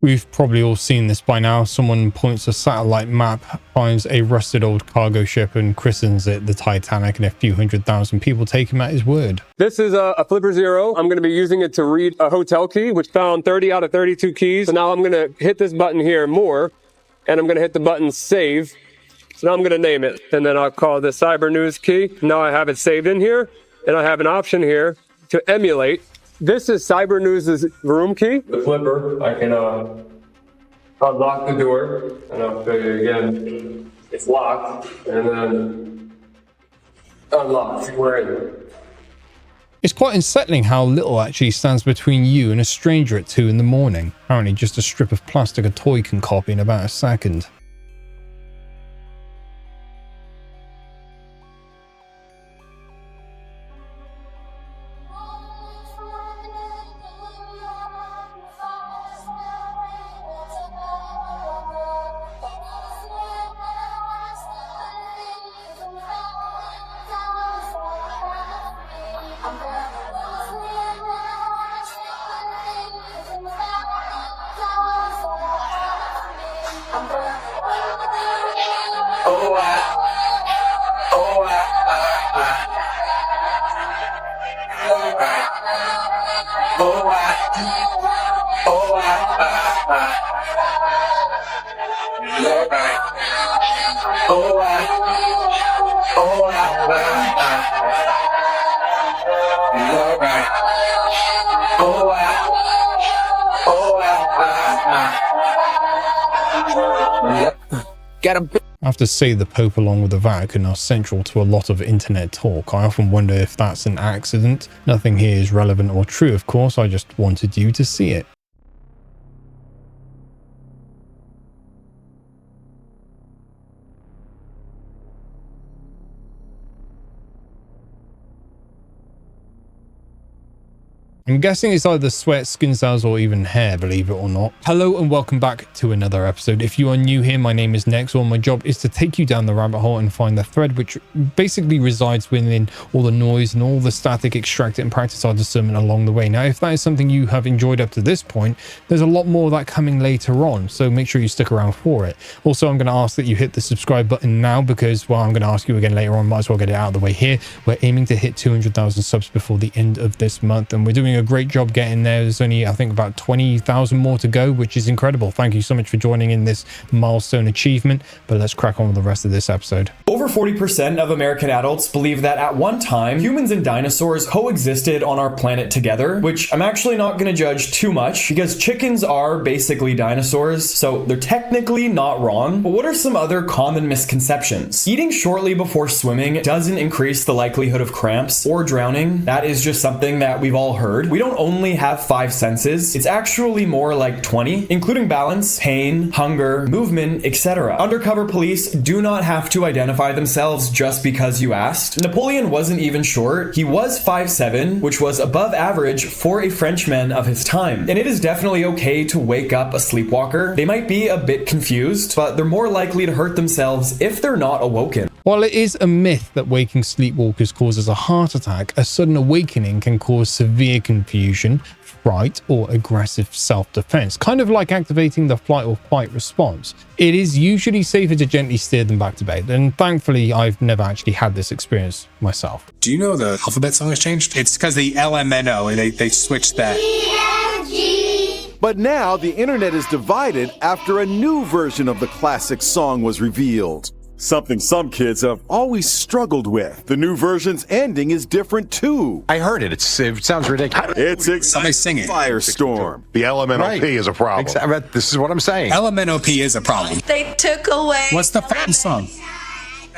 We've probably all seen this by now. Someone points a satellite map, finds a rusted old cargo ship and christens it the Titanic, and a few 100,000 people take him at his word. This is a Flipper Zero. I'm going to be using it to read a hotel key, which found 30 out of 32 keys. So now I'm going to hit this button here, more, and I'm going to hit the button save. So now I'm going to name it, and then I'll call the Cyber News key. Now I have it saved in here, and I have an option here to emulate. This is Cyber News' room key. The flipper, I can unlock the door, and I'll show you again. It's locked, and then unlocked. We're in. It's quite unsettling how little actually stands between you and a stranger at 2 in the morning. Apparently just a strip of plastic a toy can copy in about a second. Get him. I have to say the Pope along with the Vatican are central to a lot of internet talk. I often wonder if that's an accident. Nothing here is relevant or true, of course. I just wanted you to see it. I'm guessing it's either sweat, skin cells, or even hair, believe it or not. Hello and welcome back to another episode. If you are new here, my name is NEXOR. My job is to take you down the rabbit hole and find the thread which basically resides within all the noise and all the static, extract it and practice our discernment along the way. Now, if that is something you have enjoyed up to this point, there's a lot more of that coming later on, so make sure you stick around for it. Also, I'm going to ask that you hit the subscribe button now because, well, I'm going to ask you again later on. Might as well get it out of the way here. We're aiming to hit 200,000 subs before the end of this month, and we're doing a great job getting there. There's only, I think, about 20,000 more to go, which is incredible. Thank you so much for joining in this milestone achievement, but let's crack on with the rest of this episode. Over 40% of American adults believe that at one time, humans and dinosaurs coexisted on our planet together, which I'm actually not going to judge too much because chickens are basically dinosaurs, so they're technically not wrong. But what are some other common misconceptions? Eating shortly before swimming doesn't increase the likelihood of cramps or drowning. That is just something that we've all heard. We don't only have 5 senses. It's actually more like 20, including balance, pain, hunger, movement, etc. Undercover police do not have to identify themselves just because you asked. Napoleon wasn't even short. He was 5'7", which was above average for a Frenchman of his time. And it is definitely okay to wake up a sleepwalker. They might be a bit confused, but they're more likely to hurt themselves if they're not awoken. While it is a myth that waking sleepwalkers causes a heart attack, a sudden awakening can cause severe confusion, fright, or aggressive self-defense, kind of like activating the flight or fight response. It is usually safer to gently steer them back to bed, and thankfully I've never actually had this experience myself. Do you know the alphabet song has changed? It's because the LMNO, they switched that. But now the internet is divided after a new version of the classic song was revealed. Something some kids have always struggled with. The new version's ending is different too. I heard it. It sounds ridiculous. It's Somebody sing it. Firestorm. The LMNOP is a problem. This is what I'm saying. LMNOP is a problem. They took away. What's the fucking song?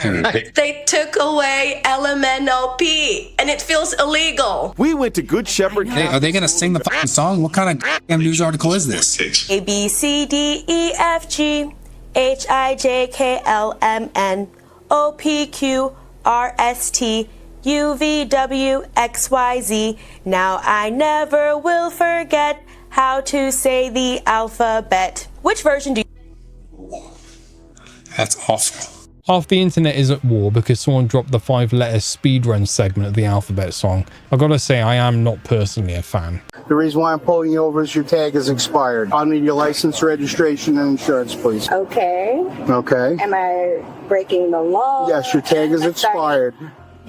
They took away LMNOP, and it feels illegal. We went to Good Shepherd. Hey, are they going to sing the fucking song? What kind of news article is this? A, B, C, D, E, F, G, H, I, J, K, L, M, N, O, P, Q, R, S, T, U, V, W, X, Y, Z. Now I never will forget how to say the alphabet. Which version do you... That's awful. Half the internet is at war because someone dropped the 5-letter speedrun segment of the alphabet song. I've got to say, I am not personally a fan. The reason why I'm pulling you over is your tag is expired. I'll need your license, registration, and insurance, please. Okay. Okay. Am I breaking the law? Yes, your tag is expired.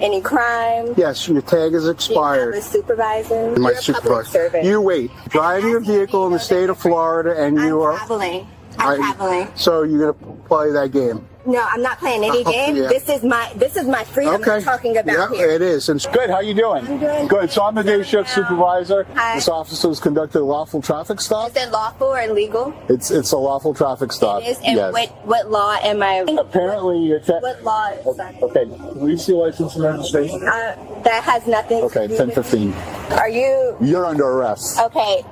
Any crime? Yes, your tag is expired. Do you have a supervisor? My You're a public supervisor. servant. You wait. Driving your vehicle in the state of Florida, and you are traveling. I'm traveling. So you're gonna play that game? No, I'm not playing any game. Yeah. This is my freedom we're talking about here. It is. And good. How you doing? I'm doing good. So I'm the day shift supervisor. Hi. This officer has conducted a lawful traffic stop. Is it lawful or illegal? It's a lawful traffic stop. It is. And yes. what law am I? Apparently, you're what law is that? Okay. Police license and registration. That has nothing. Okay. 10:15. Are you? You're under arrest. Okay.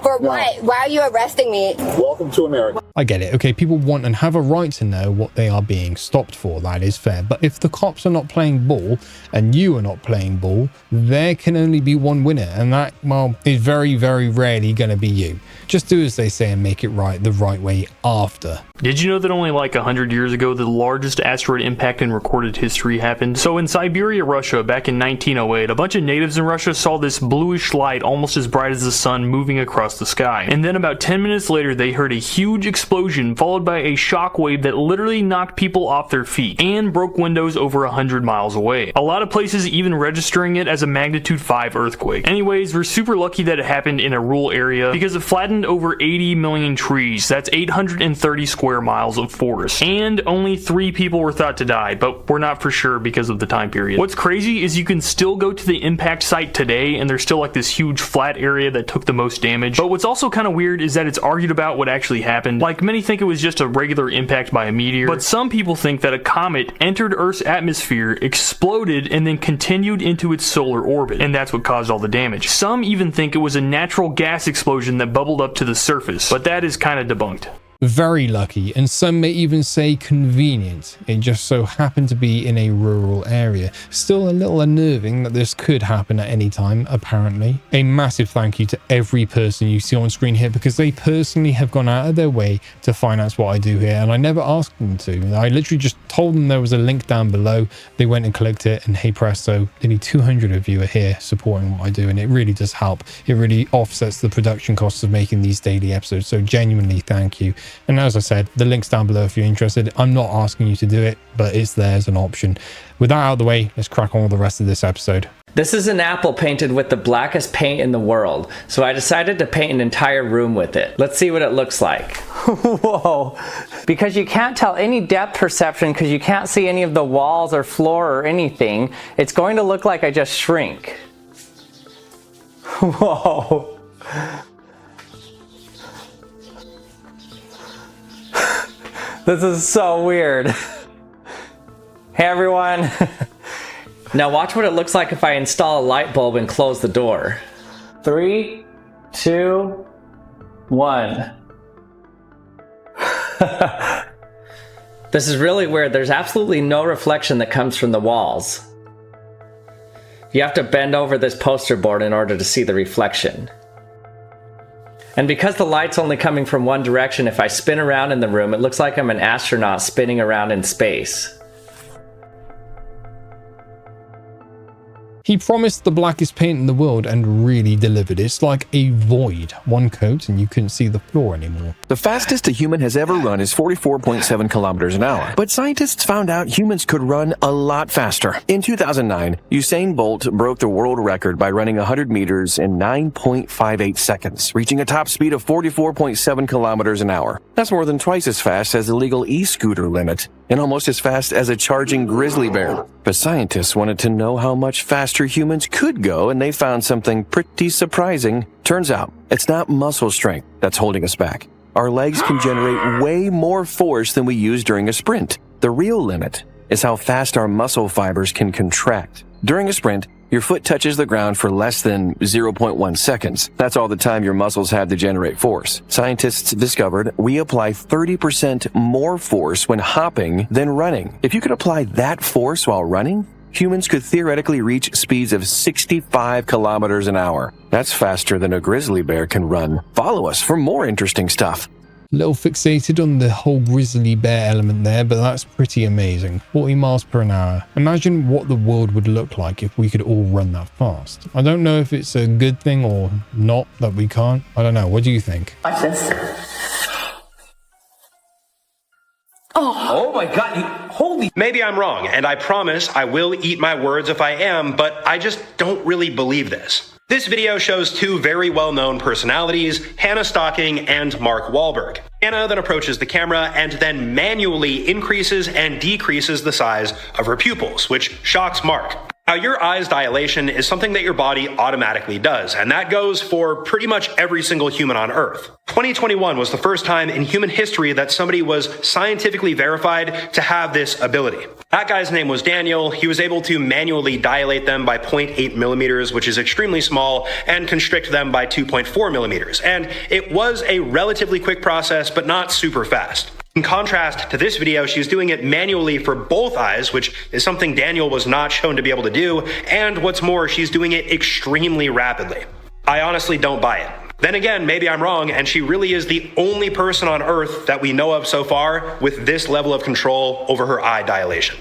For what? Why are you arresting me? Welcome to America. I get it. Okay, people want and have a right to know what they are being stopped for. That is fair. But if the cops are not playing ball and you are not playing ball, there can only be one winner. And that, well, is very, very rarely going to be you. Just do as they say and make it right the right way after. Did you know that only like 100 years ago, the largest asteroid impact in recorded history happened? So in Siberia, Russia, back in 1908, a bunch of natives in Russia saw this bluish light almost as bright as the sun moving across the sky. And then about 10 minutes later, they heard a huge explosion followed by a shock wave that literally knocked people off their feet and broke windows over 100 miles away. A lot of places even registering it as a magnitude 5 earthquake. Anyways, we're super lucky that it happened in a rural area because it flattened over 80 million trees. That's 830 square miles of forest. And only 3 people were thought to die, but we're not for sure because of the time period. What's crazy is you can still go to the impact site today and there's still like this huge flat area that took the most damage. But what's also kind of weird is that it's argued about what actually happened. Like, many think it was just a regular impact by a meteor, but some people think that a comet entered Earth's atmosphere, exploded, and then continued into its solar orbit, and that's what caused all the damage. Some even think it was a natural gas explosion that bubbled up to the surface, but that is kind of debunked. Very lucky, and some may even say convenient. It just so happened to be in a rural area. Still a little unnerving that this could happen at any time, apparently. A massive thank you to every person you see on screen here, because they personally have gone out of their way to finance what I do here, and I never asked them to. I literally just told them there was a link down below. They went and clicked it, and hey presto, nearly 200 of you are here supporting what I do, and it really does help. It really offsets the production costs of making these daily episodes, so genuinely thank you. And as I said, the link's down below if you're interested. I'm not asking you to do it, but it's there as an option. With that out of the way, let's crack on with the rest of this episode. This is an apple painted with the blackest paint in the world, so I decided to paint an entire room with it. Let's see what it looks like. Whoa. Because you can't tell any depth perception because you can't see any of the walls or floor or anything, it's going to look like I just shrink. Whoa. This is so weird. Hey everyone. Now watch what it looks like if I install a light bulb and close the door. 3, 2, 1. This is really weird. There's absolutely no reflection that comes from the walls. You have to bend over this poster board in order to see the reflection. And because the light's only coming from one direction, if I spin around in the room, it looks like I'm an astronaut spinning around in space. He promised the blackest paint in the world and really delivered. It's like a void. One coat and you couldn't see the floor anymore. The fastest a human has ever run is 44.7 kilometers an hour. But scientists found out humans could run a lot faster. In 2009, Usain Bolt broke the world record by running 100 meters in 9.58 seconds, reaching a top speed of 44.7 kilometers an hour. That's more than twice as fast as the legal e-scooter limit, and almost as fast as a charging grizzly bear. But scientists wanted to know how much faster humans could go, and they found something pretty surprising. Turns out, it's not muscle strength that's holding us back. Our legs can generate way more force than we use during a sprint. The real limit is how fast our muscle fibers can contract. During a sprint, your foot touches the ground for less than 0.1 seconds. That's all the time your muscles have to generate force. Scientists discovered we apply 30% more force when hopping than running. If you could apply that force while running, humans could theoretically reach speeds of 65 kilometers an hour. That's faster than a grizzly bear can run. Follow us for more interesting stuff. A little fixated on the whole grizzly bear element there, but that's pretty amazing. 40 miles per hour. Imagine what the world would look like if we could all run that fast. I don't know if it's a good thing or not that we can't. I don't know. What do you think? Watch this. Oh my God, holy... Maybe I'm wrong, and I promise I will eat my words if I am, but I just don't really believe this. This video shows two very well-known personalities, Hannah Stocking and Mark Wahlberg. Hannah then approaches the camera and then manually increases and decreases the size of her pupils, which shocks Mark. Now, your eye's dilation is something that your body automatically does, and that goes for pretty much every single human on Earth. 2021 was the first time in human history that somebody was scientifically verified to have this ability. That guy's name was Daniel. He was able to manually dilate them by 0.8 millimeters, which is extremely small, and constrict them by 2.4 millimeters. And it was a relatively quick process, but not super fast. In contrast to this video, she's doing it manually for both eyes, which is something Daniel was not shown to be able to do, and what's more, she's doing it extremely rapidly. I honestly don't buy it. Then again, maybe I'm wrong, and she really is the only person on Earth that we know of so far with this level of control over her eye dilation.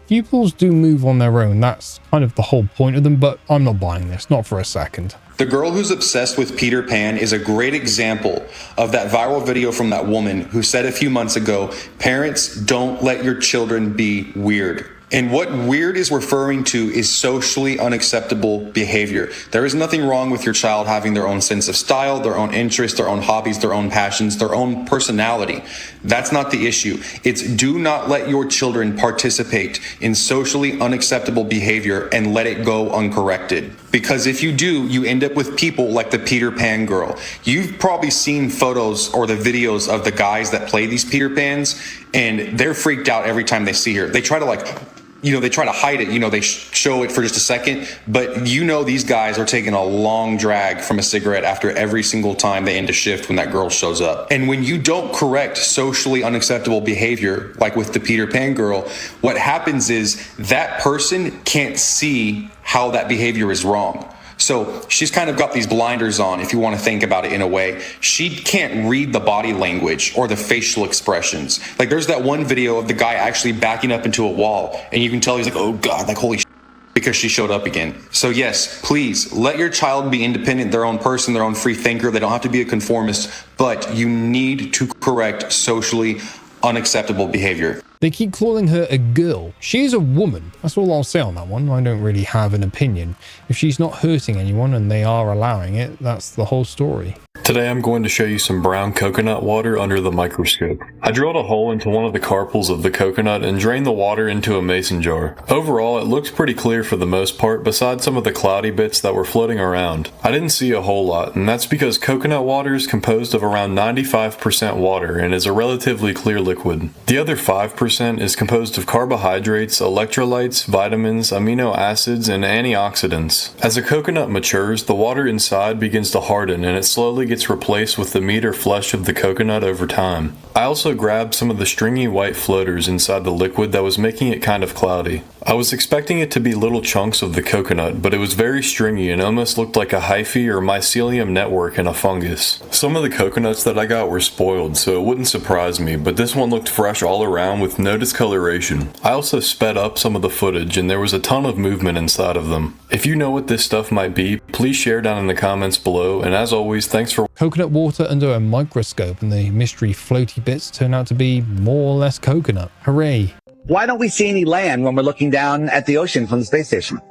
Pupils do move on their own. That's kind of the whole point of them, but I'm not buying this, not for a second. The girl who's obsessed with Peter Pan is a great example of that viral video from that woman who said a few months ago, parents, don't let your children be weird. And what weird is referring to is socially unacceptable behavior. There is nothing wrong with your child having their own sense of style, their own interests, their own hobbies, their own passions, their own personality. That's not the issue. It's do not let your children participate in socially unacceptable behavior and let it go uncorrected. Because if you do, you end up with people like the Peter Pan girl. You've probably seen photos or the videos of the guys that play these Peter Pans, and they're freaked out every time they see her. They try to they try to hide it, they show it for just a second, but these guys are taking a long drag from a cigarette after every single time they end a shift when that girl shows up. And when you don't correct socially unacceptable behavior, like with the Peter Pan girl, what happens is that person can't see how that behavior is wrong. So she's kind of got these blinders on, if you want to think about it in a way. She can't read the body language or the facial expressions. Like there's that one video of the guy actually backing up into a wall, and you can tell he's like, oh God, like holy shit, because she showed up again. So yes, please let your child be independent, their own person, their own free thinker. They don't have to be a conformist, but you need to correct socially unacceptable behavior. They keep calling her a girl. She is a woman. That's all I'll say on that one. I don't really have an opinion. If she's not hurting anyone and they are allowing it, that's the whole story. Today I'm going to show you some brown coconut water under the microscope. I drilled a hole into one of the carpels of the coconut and drained the water into a mason jar. Overall, it looks pretty clear for the most part, besides some of the cloudy bits that were floating around. I didn't see a whole lot, and that's because coconut water is composed of around 95% water and is a relatively clear liquid. The other 5% is composed of carbohydrates, electrolytes, vitamins, amino acids, and antioxidants. As a coconut matures, the water inside begins to harden and it slowly gets replaced with the meat or flesh of the coconut over time. I also grabbed some of the stringy white floaters inside the liquid that was making it kind of cloudy. I was expecting it to be little chunks of the coconut, but it was very stringy and almost looked like a hyphae or mycelium network in a fungus. Some of the coconuts that I got were spoiled, so it wouldn't surprise me, but this one looked fresh all around with no discoloration. I also sped up some of the footage and there was a ton of movement inside of them. If you know what this stuff might be, please share down in the comments below, and as always, thanks for coconut water under a microscope, and the mystery floaty bits turn out to be more or less coconut. Hooray. Why don't we see any land when we're looking down at the ocean from the space station?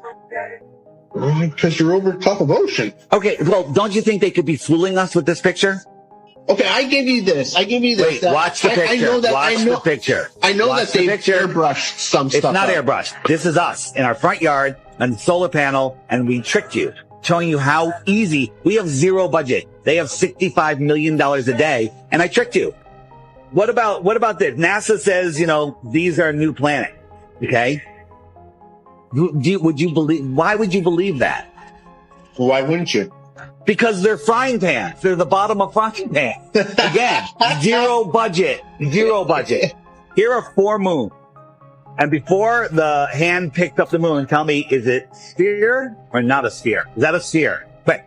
Because you're over top of ocean. Okay, well, don't you think they could be fooling us with this picture? Okay, I give you this. Wait, watch the picture. Watch the picture. I know that they airbrushed some stuff. It's not airbrushed. This is us in our front yard on the solar panel, and we tricked you, showing you how easy. We have zero budget. They have $65 million a day, and I tricked you. What about this? NASA says, these are new planets. Okay. Why would you believe that? Why wouldn't you? Because they're frying pans. They're the bottom of frying pans. Again, zero budget. Here are 4 moons. And before the hand picked up the moon, tell me, is it sphere or not a sphere? Is that a sphere? Quick.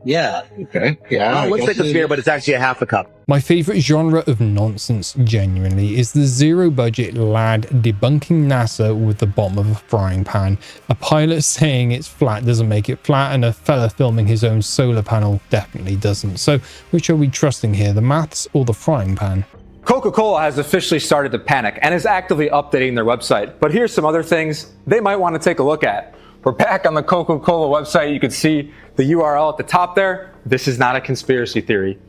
Yeah. Okay. Yeah. Well, it looks like a sphere, but it's actually a half a cup. My favorite genre of nonsense, genuinely, is the zero-budget lad debunking NASA with the bottom of a frying pan, a pilot saying it's flat doesn't make it flat, and a fella filming his own solar panel definitely doesn't. So which are we trusting here, the maths or the frying pan? Coca-Cola has officially started to panic and is actively updating their website. But here's some other things they might want to take a look at. We're back on the Coca-Cola website. You can see the URL at the top there. This is not a conspiracy theory.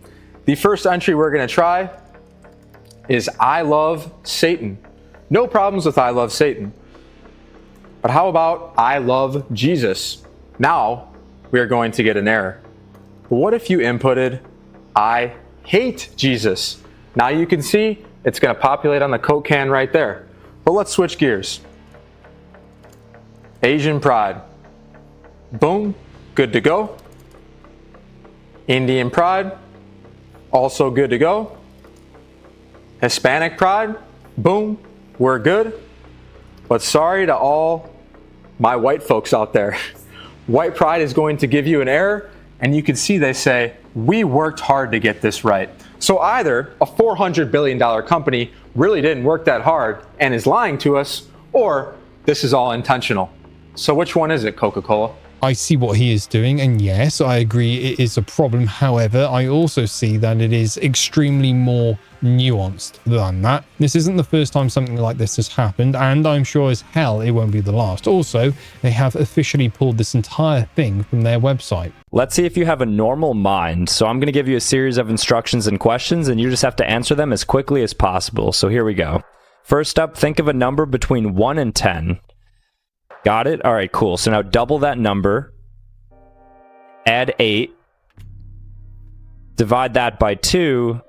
The first entry we're going to try is I love Satan. No problems with I love Satan. But how about I love Jesus? Now we are going to get an error. What if you inputted I hate Jesus? Now you can see it's going to populate on the Coke can right there. But let's switch gears. Asian pride. Boom, good to go. Indian pride, also good to go. Hispanic pride, boom, we're good. But sorry to all my white folks out there. White pride is going to give you an error, and you can see they say, we worked hard to get this right. So either a $400 billion company really didn't work that hard and is lying to us, or this is all intentional. So which one is it, Coca-Cola? I see what he is doing, and yes, I agree it is a problem. However, I also see that it is extremely more nuanced than that. This isn't the first time something like this has happened, and I'm sure as hell it won't be the last. Also, they have officially pulled this entire thing from their website. Let's see if you have a normal mind. So I'm going to give you a series of instructions and questions, and you just have to answer them as quickly as possible. So here we go. First up, think of a number between 1 and 10. Got it? All right, cool. So now double that number, add 8, divide that by 2,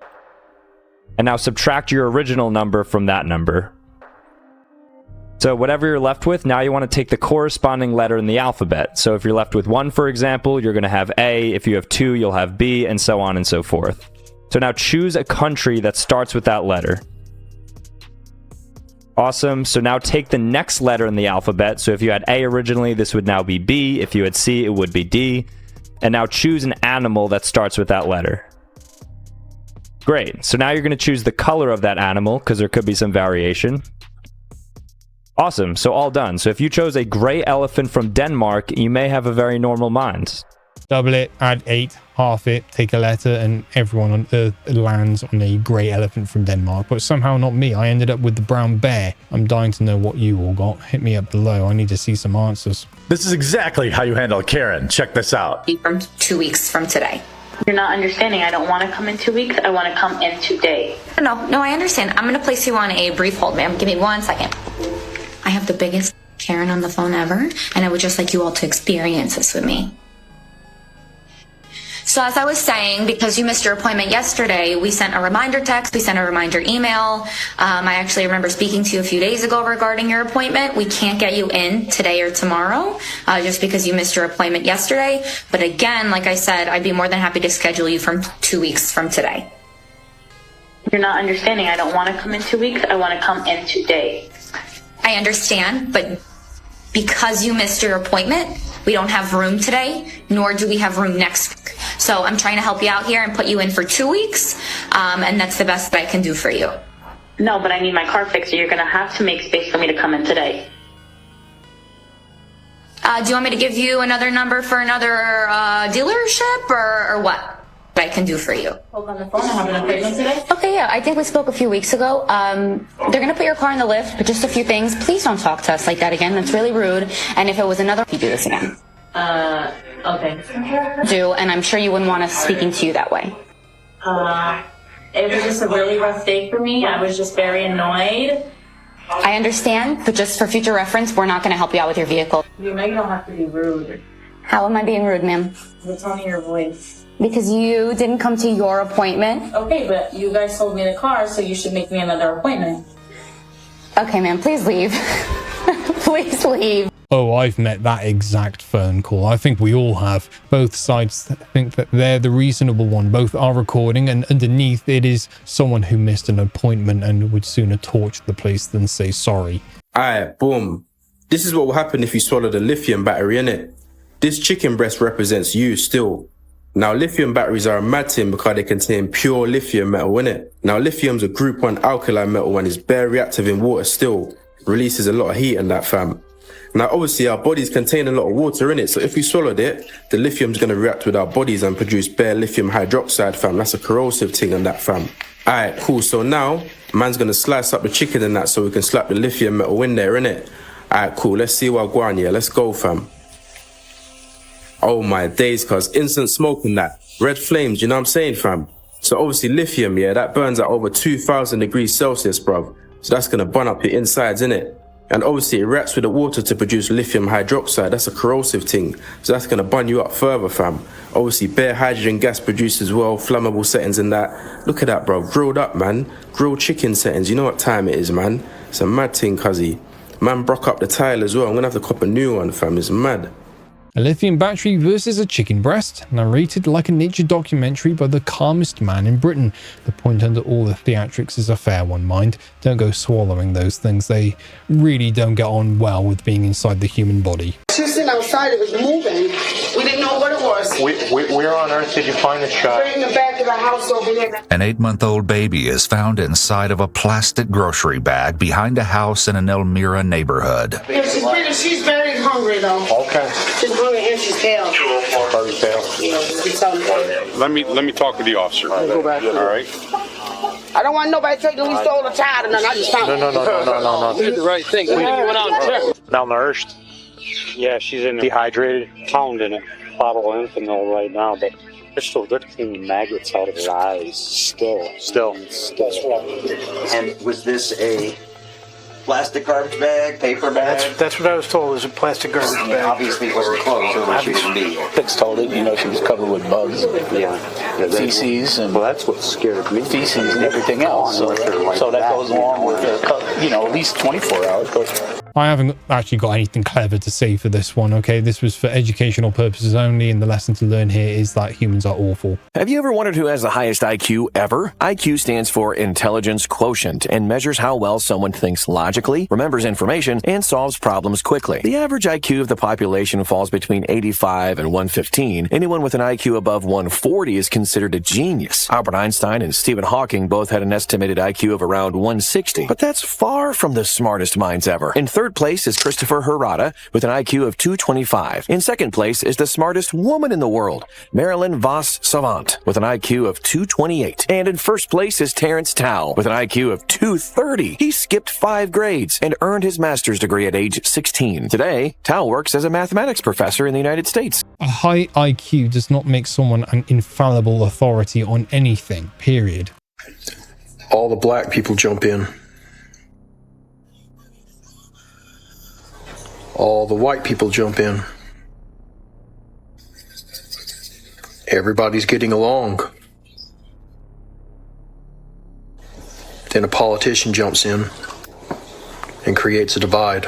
and now subtract your original number from that number. So whatever you're left with, now you want to take the corresponding letter in the alphabet. So if you're left with 1, for example, you're going to have A. If you have 2, you'll have B, and so on and so forth. So now choose a country that starts with that letter. Awesome. So now take the next letter in the alphabet. So if you had A originally, this would now be B. If you had C, it would be D. And now choose an animal that starts with that letter. Great. So now you're going to choose the color of that animal, because there could be some variation. Awesome. So all done. So if you chose a gray elephant from Denmark, you may have a very normal mind. Double it, add 8, half it, take a letter, and everyone on Earth lands on a grey elephant from Denmark. But somehow not me. I ended up with the brown bear. I'm dying to know what you all got. Hit me up below. I need to see some answers. This is exactly how you handle Karen. Check this out. From 2 weeks from today. You're not understanding. I don't want to come in 2 weeks. I want to come in today. No, I understand. I'm going to place you on a brief hold, ma'am. Give me 1 second. I have the biggest Karen on the phone ever, and I would just like you all to experience this with me. So as I was saying, because you missed your appointment yesterday, we sent a reminder text, we sent a reminder email. I actually remember speaking to you a few days ago regarding your appointment. We can't get you in today or tomorrow, just because you missed your appointment yesterday. But again, like I said, I'd be more than happy to schedule you from 2 weeks from today. You're not understanding. I don't want to come in 2 weeks. I want to come in today. I understand, but because you missed your appointment, we don't have room today, nor do we have room next week. So I'm trying to help you out here and put you in for 2 weeks, and that's the best that I can do for you. No, but I need my car fixed, so you're going to have to make space for me to come in today. Do you want me to give you another number for another dealership, or what I can do for you? Hold on the phone. I have an appointment today. Okay, yeah, I think we spoke a few weeks ago. They're going to put your car in the lift, but just a few things. Please don't talk to us like that again. That's really rude. And if it was another, you do this again. Okay. And I'm sure you wouldn't want us speaking to you that way. It was just a really rough day for me. I was just very annoyed. I understand, but just for future reference, we're not going to help you out with your vehicle. You know you don't have to be rude. How am I being rude, ma'am? The tone of your voice. Because you didn't come to your appointment. Okay, but you guys sold me the car, so you should make me another appointment. Okay, ma'am, please leave. Please leave. Oh, I've met that exact phone call. I think we all have. Both sides think that they're the reasonable one. Both are recording, and underneath it is someone who missed an appointment and would sooner torch the place than say sorry. Alright, boom. This is what will happen if you swallow the lithium battery, innit? This chicken breast represents you still. Now, lithium batteries are a mad thing because they contain pure lithium metal, innit? Now, lithium's a group 1 alkali metal and is bare reactive in water still. Releases a lot of heat in that, fam. Now, obviously, our bodies contain a lot of water in it, so if we swallowed it, the lithium's going to react with our bodies and produce bare lithium hydroxide, fam. That's a corrosive thing in that, fam. Alright, cool. So now, man's going to slice up the chicken and that so we can slap the lithium metal in there, innit? Alright, cool. Let's see what going, yeah. Let's go, fam. Oh my days, cuz instant smoke and that. Red flames, you know what I'm saying, fam? So obviously lithium, yeah, that burns at over 2000 degrees Celsius, bruv. So that's gonna burn up your insides, innit? And obviously it reacts with the water to produce lithium hydroxide. That's a corrosive thing. So that's gonna burn you up further, fam. Obviously bare hydrogen gas produced as well, flammable settings and that. Look at that, bro. Grilled up, man. Grilled chicken settings. You know what time it is, man. It's a mad thing, cuzzy. Man broke up the tile as well. I'm gonna have to cop a new one, fam. It's mad. A lithium battery versus a chicken breast, narrated like a nature documentary by the calmest man in Britain. The point under all the theatrics is a fair one, mind. Don't go swallowing those things. They really don't get on well with being inside the human body. She was sitting outside, it was moving. We didn't know what it was. Where on earth did you find the shot? Right in the back of the house over here. An 8-month-old baby is found inside of a plastic grocery bag behind a house in an Elmira neighborhood. Yeah, she's very hungry though. Okay. She's hungry and she's pale. Very pale. Yeah, Let me talk with the officer. Go back. All right. I don't want nobody to think that we stole a child and then I just found it. No. You did the right thing. We went out and checked. Malnourished. Yeah, she's in dehydrated. Pound in it. Bottle of Infanil right now, but they're cleaning maggots out of her eyes. Still. That's right. And was this a plastic garbage bag, paper bag? That's what I was told. It was a plastic garbage bag. Obviously it wasn't closed, or she wouldn't be here. Fitz told it, she was covered with bugs. Yeah. Feces and that's what scared me. Feces and everything else. So that goes along with at least 24 hours. I haven't actually got anything clever to say for this one, okay? This was for educational purposes only, and the lesson to learn here is that humans are awful. Have you ever wondered who has the highest IQ ever? IQ stands for Intelligence Quotient and measures how well someone thinks logically, remembers information, and solves problems quickly. The average IQ of the population falls between 85 and 115. Anyone with an IQ above 140 is considered a genius. Albert Einstein and Stephen Hawking both had an estimated IQ of around 160, but that's far from the smartest minds ever. In third place is Christopher Hirata with an IQ of 225. In second place is the smartest woman in the world, Marilyn Vos Savant, with an IQ of 228. And in first place is Terrence Tao with an IQ of 230. He skipped 5 grades and earned his master's degree at age 16. Today, Tao works as a mathematics professor in the United States. A high IQ does not make someone an infallible authority on anything, period. All the black people jump in. All the white people jump in. Everybody's getting along. Then a politician jumps in and creates a divide.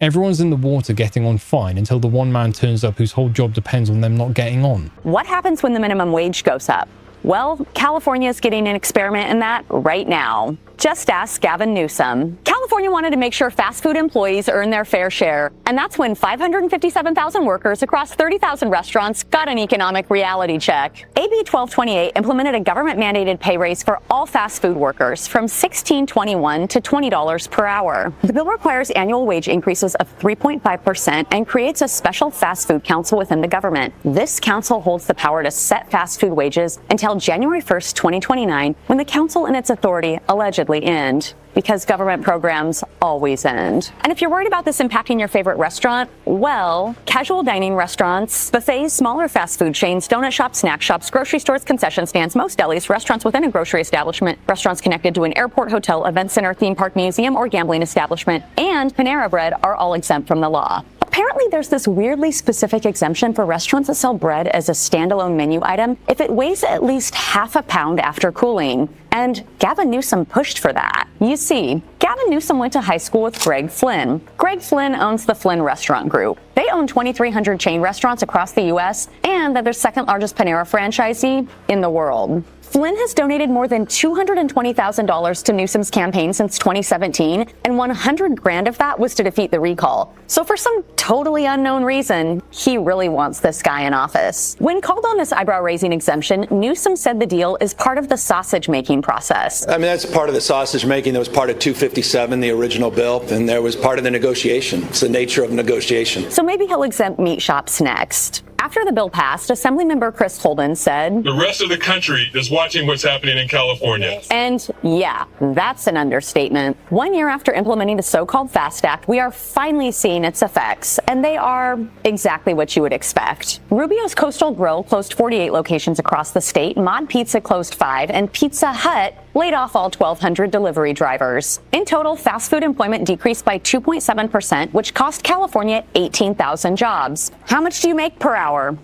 Everyone's in the water getting on fine until the one man turns up whose whole job depends on them not getting on. What happens when the minimum wage goes up? Well, California is getting an experiment in that right now. Just ask Gavin Newsom. California wanted to make sure fast food employees earn their fair share, and that's when 557,000 workers across 30,000 restaurants got an economic reality check. AB 1228 implemented a government-mandated pay raise for all fast food workers from $16.21 to $20 per hour. The bill requires annual wage increases of 3.5% and creates a special fast food council within the government. This council holds the power to set fast food wages until January 1st, 2029, when the council and its authority allegedly end, because government programs always end. And if you're worried about this impacting your favorite restaurant, well, casual dining restaurants, buffets, smaller fast food chains, donut shops, snack shops, grocery stores, concession stands, most delis, restaurants within a grocery establishment, restaurants connected to an airport, hotel, event center, theme park, museum, or gambling establishment, and Panera Bread are all exempt from the law. Apparently, there's this weirdly specific exemption for restaurants that sell bread as a standalone menu item if it weighs at least half a pound after cooling. And Gavin Newsom pushed for that. You see, Gavin Newsom went to high school with Greg Flynn. Greg Flynn owns the Flynn Restaurant Group. They own 2,300 chain restaurants across the U.S., and they're the second largest Panera franchisee in the world. Flynn has donated more than $220,000 to Newsom's campaign since 2017, and $100,000 of that was to defeat the recall. So for some totally unknown reason, he really wants this guy in office. When called on this eyebrow-raising exemption, Newsom said the deal is part of the sausage-making process. I mean, that's part of the sausage-making. That was part of 257, the original bill, and there was part of the negotiation. It's the nature of negotiation. So maybe he'll exempt meat shops next. After the bill passed, Assemblymember Chris Holden said, "The rest of the country is watching what's happening in California." And yeah, that's an understatement. 1 year after implementing the so-called FAST Act, we are finally seeing its effects, and they are exactly what you would expect. Rubio's Coastal Grill closed 48 locations across the state, Mod Pizza closed 5, and Pizza Hut laid off all 1,200 delivery drivers. In total, fast food employment decreased by 2.7%, which cost California 18,000 jobs. How much do you make per hour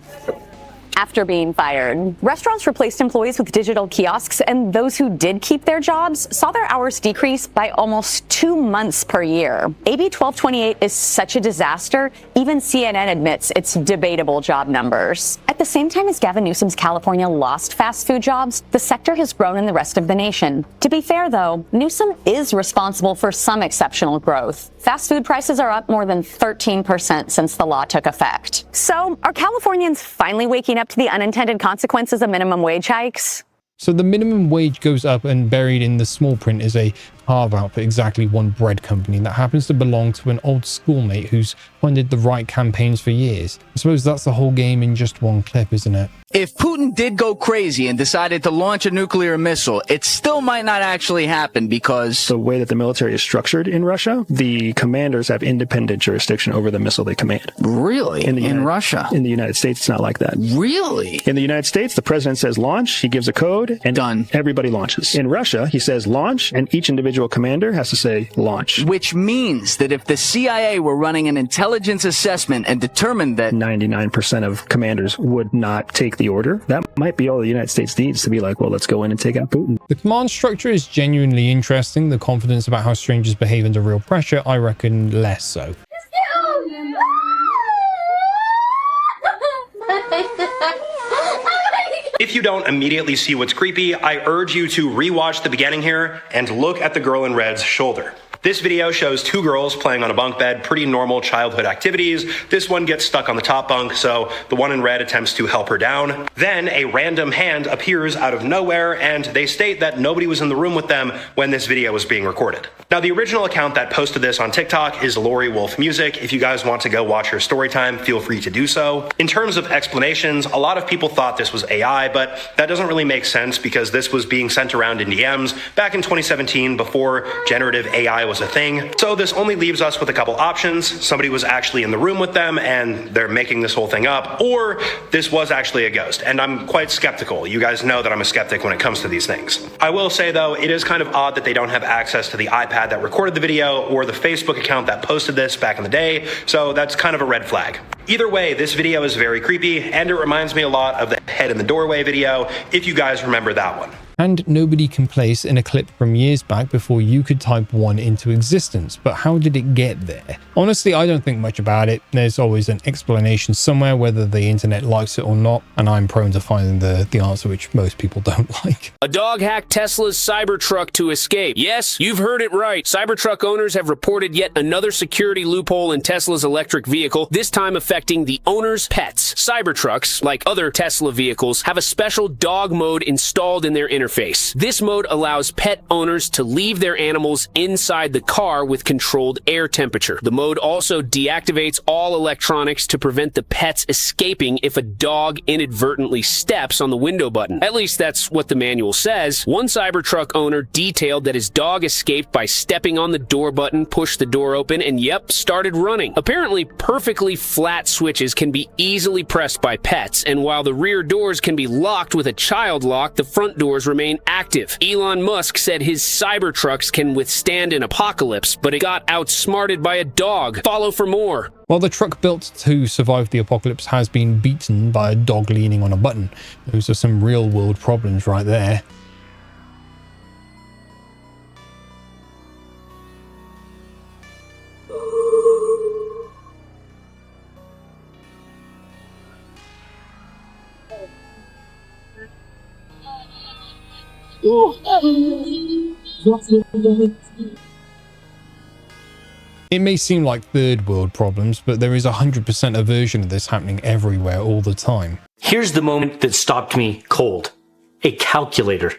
after being fired? Restaurants replaced employees with digital kiosks, and those who did keep their jobs saw their hours decrease by almost 2 months per year. AB 1228 is such a disaster, even CNN admits it's debatable job numbers. At the same time as Gavin Newsom's California lost fast food jobs, the sector has grown in the rest of the nation. To be fair, though, Newsom is responsible for some exceptional growth. Fast food prices are up more than 13% since the law took effect. So, are Californians finally waking up to the unintended consequences of minimum wage hikes? So the minimum wage goes up, and buried in the small print is a carve-out for exactly one bread company that happens to belong to an old schoolmate who's funded the right campaigns for years. I suppose that's the whole game in just one clip, isn't it? If Putin did go crazy and decided to launch a nuclear missile, it still might not actually happen because the way that the military is structured in Russia, the commanders have independent jurisdiction over the missile they command. Really? In Russia? In the United States, it's not like that. Really? In the United States, the president says launch, he gives a code, and done. Everybody launches. In Russia, he says launch, and each individual commander has to say launch. Which means that if the CIA were running an intelligence assessment and determined that 99% of commanders would not take the order, that might be all the United States needs to be like, well, let's go in and take out Putin. The command structure is genuinely interesting. The confidence about how strangers behave under real pressure, I reckon less so. If you don't immediately see what's creepy, I urge you to rewatch the beginning here and look at the girl in red's shoulder. This video shows two girls playing on a bunk bed, pretty normal childhood activities. This one gets stuck on the top bunk, so the one in red attempts to help her down. Then a random hand appears out of nowhere, and they state that nobody was in the room with them when this video was being recorded. Now, the original account that posted this on TikTok is Lori Wolf Music. If you guys want to go watch her story time, feel free to do so. In terms of explanations, a lot of people thought this was AI, but that doesn't really make sense because this was being sent around in DMs back in 2017 before generative AI was a thing. So this only leaves us with a couple options. Somebody was actually in the room with them and they're making this whole thing up, or this was actually a ghost. And I'm quite skeptical. You guys know that I'm a skeptic when it comes to these things. I will say though, it is kind of odd that they don't have access to the iPad that recorded the video or the Facebook account that posted this back in the day. So that's kind of a red flag. Either way, this video is very creepy and it reminds me a lot of the head in the doorway video, if you guys remember that one. And nobody can place in a clip from years back before you could type one into existence. But how did it get there? Honestly, I don't think much about it. There's always an explanation somewhere, whether the internet likes it or not. And I'm prone to finding the answer, which most people don't like. A dog hacked Tesla's Cybertruck to escape. Yes, you've heard it right. Cybertruck owners have reported yet another security loophole in Tesla's electric vehicle, this time affecting the owner's pets. Cybertrucks, like other Tesla vehicles, have a special dog mode installed in their interface. This mode allows pet owners to leave their animals inside the car with controlled air temperature. The mode also deactivates all electronics to prevent the pets escaping if a dog inadvertently steps on the window button. At least that's what the manual says. One Cybertruck owner detailed that his dog escaped by stepping on the door button, pushed the door open, and yep, started running. Apparently, perfectly flat switches can be easily pressed by pets, and while the rear doors can be locked with a child lock, the front doors remain active. Elon Musk said his Cybertrucks can withstand an apocalypse, but it got outsmarted by a dog. Follow for more. While the truck built to survive the apocalypse has been beaten by a dog leaning on a button. Those are some real world problems right there. It may seem like third world problems, but there is 100% a version of this happening everywhere all the time. Here's the moment that stopped me cold. A calculator.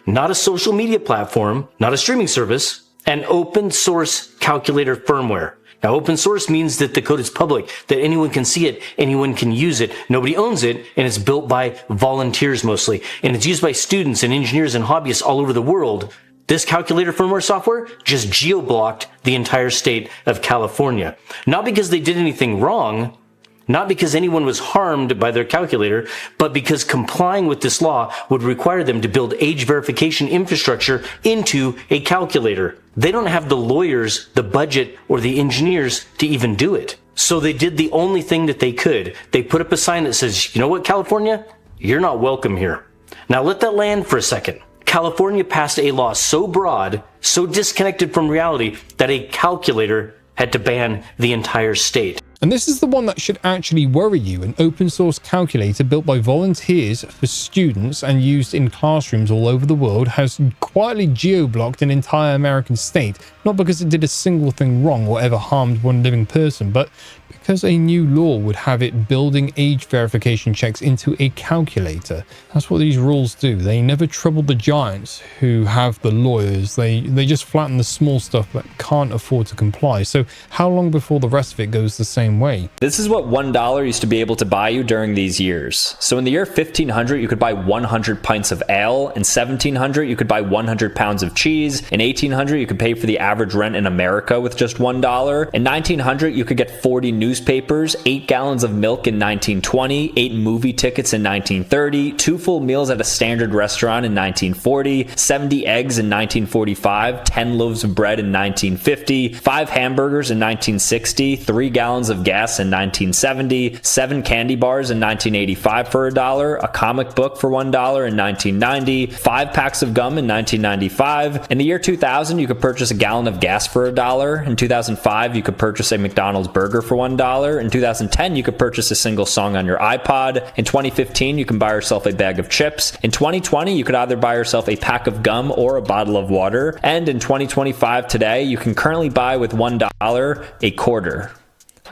Not a social media platform, not a streaming service, an open source calculator firmware. Now, open source means that the code is public, that anyone can see it, anyone can use it, nobody owns it, and it's built by volunteers mostly. And it's used by students and engineers and hobbyists all over the world. This calculator firmware software just geo-blocked the entire state of California. Not because they did anything wrong, not because anyone was harmed by their calculator, but because complying with this law would require them to build age verification infrastructure into a calculator. They don't have the lawyers, the budget, or the engineers to even do it. So they did the only thing that they could. They put up a sign that says, you know what, California? You're not welcome here. Now let that land for a second. California passed a law so broad, so disconnected from reality, that a calculator had to ban the entire state. And this is the one that should actually worry you. An open source calculator built by volunteers for students and used in classrooms all over the world has quietly geo-blocked an entire American state. Not because it did a single thing wrong or ever harmed one living person, but because a new law would have it building age verification checks into a calculator. That's what these rules do. They never trouble the giants who have the lawyers. They just flatten the small stuff that can't afford to comply. So how long before the rest of it goes the same way? This is what $1 used to be able to buy you during these years. So in the year 1500, you could buy 100 pints of ale. In 1700, you could buy 100 pounds of cheese. In 1800, you could pay for the average rent in America with just $1. In 1900, you could get 40 newspapers, 8 gallons of milk in 1920, 8 movie tickets in 1930, 2 full meals at a standard restaurant in 1940, 70 eggs in 1945, 10 loaves of bread in 1950, 5 hamburgers in 1960, 3 gallons of gas in 1970, 7 candy bars in 1985 for $1, a comic book for $1 in 1990, 5 packs of gum in 1995. In the year 2000, you could purchase a gallon of gas for $1. In 2005, you could purchase a McDonald's burger for $1. In 2010, you could purchase a single song on your iPod. In 2015, you can buy yourself a bag of chips. In 2020, you could either buy yourself a pack of gum or a bottle of water. And in 2025 today, you can currently buy with $1 a quarter.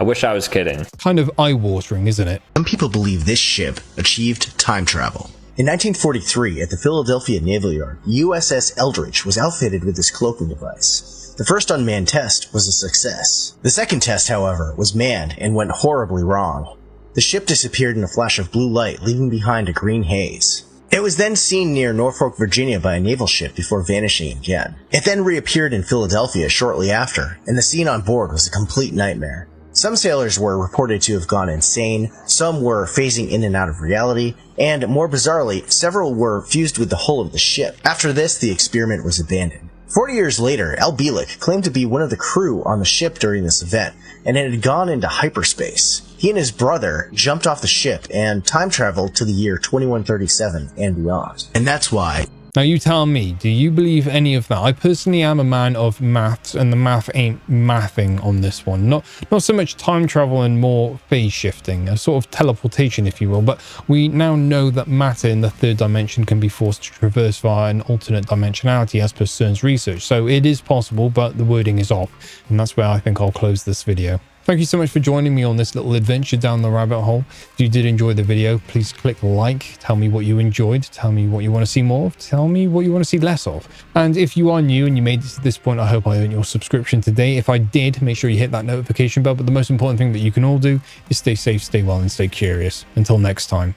I wish I was kidding. Kind of eye-watering, isn't it? Some people believe this ship achieved time travel. In 1943, at the Philadelphia Naval Yard, USS Eldridge was outfitted with this cloaking device. The first unmanned test was a success. The second test, however, was manned and went horribly wrong. The ship disappeared in a flash of blue light, leaving behind a green haze. It was then seen near Norfolk, Virginia by a naval ship before vanishing again. It then reappeared in Philadelphia shortly after, and the scene on board was a complete nightmare. Some sailors were reported to have gone insane, some were phasing in and out of reality, and more bizarrely, several were fused with the hull of the ship. After this, the experiment was abandoned. 40 years later, Al Bielek claimed to be one of the crew on the ship during this event, and it had gone into hyperspace. He and his brother jumped off the ship and time traveled to the year 2137 and beyond. And that's why. Now you tell me, do you believe any of that? I personally am a man of maths, and the math ain't mathing on this one. Not so much time travel and more phase shifting, a sort of teleportation, if you will. But we now know that matter in the third dimension can be forced to traverse via an alternate dimensionality as per CERN's research. So it is possible, but the wording is off. And that's where I think I'll close this video. Thank you so much for joining me on this little adventure down the rabbit hole. If you did enjoy the video, please click like, tell me what you enjoyed, tell me what you want to see more of, tell me what you want to see less of. And if you are new and you made it to this point, I hope I earned your subscription today. If I did, make sure you hit that notification bell. But the most important thing that you can all do is stay safe, stay well, and stay curious. Until next time.